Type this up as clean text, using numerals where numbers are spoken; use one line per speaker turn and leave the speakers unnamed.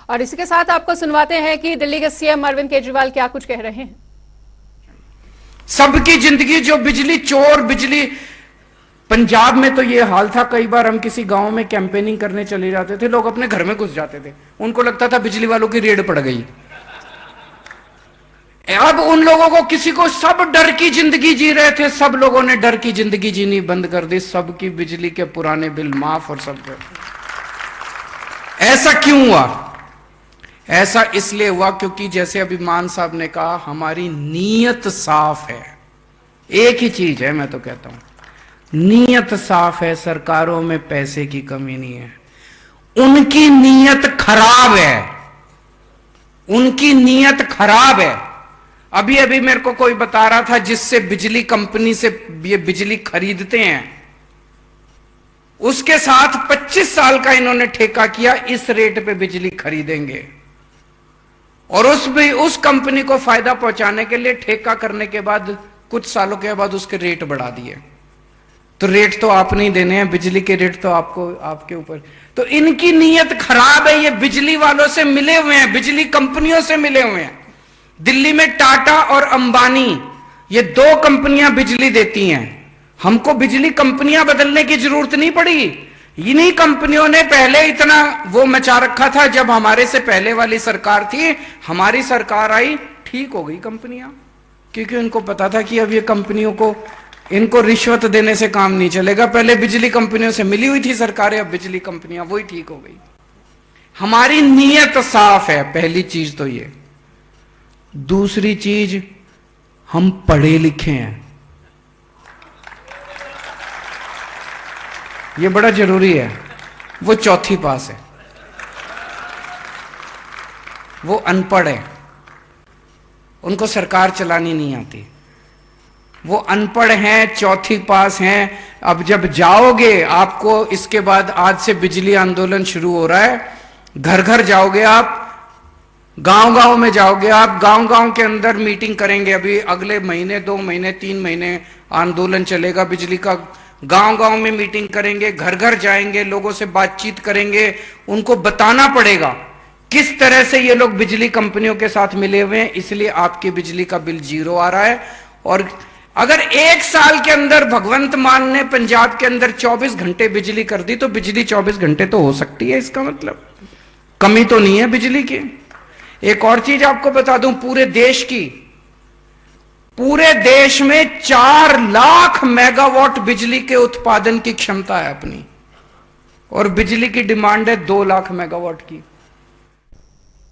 और इसी के साथ आपको सुनवाते हैं कि दिल्ली के सीएम अरविंद केजरीवाल क्या कुछ कह रहे हैं।
सबकी जिंदगी जो बिजली चोर, बिजली पंजाब में तो ये हाल था, कई बार हम किसी गांव में कैंपेनिंग करने चले जाते थे, लोग अपने घर में घुस जाते थे, उनको लगता था बिजली वालों की रेड पड़ गई। अब उन लोगों को किसी को, सब डर की जिंदगी जी रहे थे, सब लोगों ने डर की जिंदगी जीनी बंद कर दी, सबकी बिजली के पुराने बिल माफ और सब। ऐसा क्यों हुआ? ऐसा इसलिए हुआ क्योंकि जैसे अभी मान साहब ने कहा, हमारी नीयत साफ है। एक ही चीज है, मैं तो कहता हूं, नीयत साफ है, सरकारों में पैसे की कमी नहीं है। उनकी नीयत खराब है, उनकी नीयत खराब है। अभी अभी मेरे को कोई बता रहा था, जिससे बिजली कंपनी से ये बिजली खरीदते हैं, उसके साथ 25 साल का इन्होंने ठेका किया, इस रेट पे बिजली खरीदेंगे, और उस कंपनी को फायदा पहुंचाने के लिए ठेका करने के बाद कुछ सालों के बाद उसके रेट बढ़ा दिए। तो रेट तो आप नहीं देने हैं, बिजली के रेट तो आपको, आपके ऊपर। तो इनकी नीयत खराब है, ये बिजली वालों से मिले हुए हैं, बिजली कंपनियों से मिले हुए हैं। दिल्ली में टाटा और अंबानी, ये दो कंपनियां बिजली देती हैं। हमको बिजली कंपनियां बदलने की जरूरत नहीं पड़ी, इन्हीं कंपनियों ने पहले इतना वो मचा रखा था। जब हमारे से पहले वाली सरकार थी, हमारी सरकार आई, ठीक हो गई कंपनियां, क्योंकि उनको पता था कि अब ये कंपनियों को, इनको रिश्वत देने से काम नहीं चलेगा। पहले बिजली कंपनियों से मिली हुई थी सरकारें, अब बिजली कंपनियां, वही ठीक हो गई। हमारी नीयत साफ है, पहली चीज तो ये। दूसरी चीज, हम पढ़े लिखे हैं, ये बड़ा जरूरी है। वो चौथी पास है, वो अनपढ़ है, उनको सरकार चलानी नहीं आती। वो अनपढ़ हैं, चौथी पास हैं। अब जब जाओगे, आपको इसके बाद, आज से बिजली आंदोलन शुरू हो रहा है, घर घर जाओगे आप, गांव गांव में जाओगे आप, गांव गांव के अंदर मीटिंग करेंगे। अभी अगले महीने, 2 महीने, 3 महीने आंदोलन चलेगा बिजली का। गांव गांव में मीटिंग करेंगे, घर घर जाएंगे, लोगों से बातचीत करेंगे, उनको बताना पड़ेगा किस तरह से ये लोग बिजली कंपनियों के साथ मिले हुए हैं, इसलिए आपकी बिजली का बिल 0 आ रहा है। और अगर 1 साल के अंदर भगवंत मान ने पंजाब के अंदर 24 घंटे बिजली कर दी, तो बिजली 24 घंटे तो हो सकती है, इसका मतलब कमी तो नहीं है बिजली की। एक और चीज आपको बता दूं, पूरे देश में 4 लाख मेगावाट बिजली के उत्पादन की क्षमता है अपनी, और बिजली की डिमांड है 2 लाख मेगावाट की।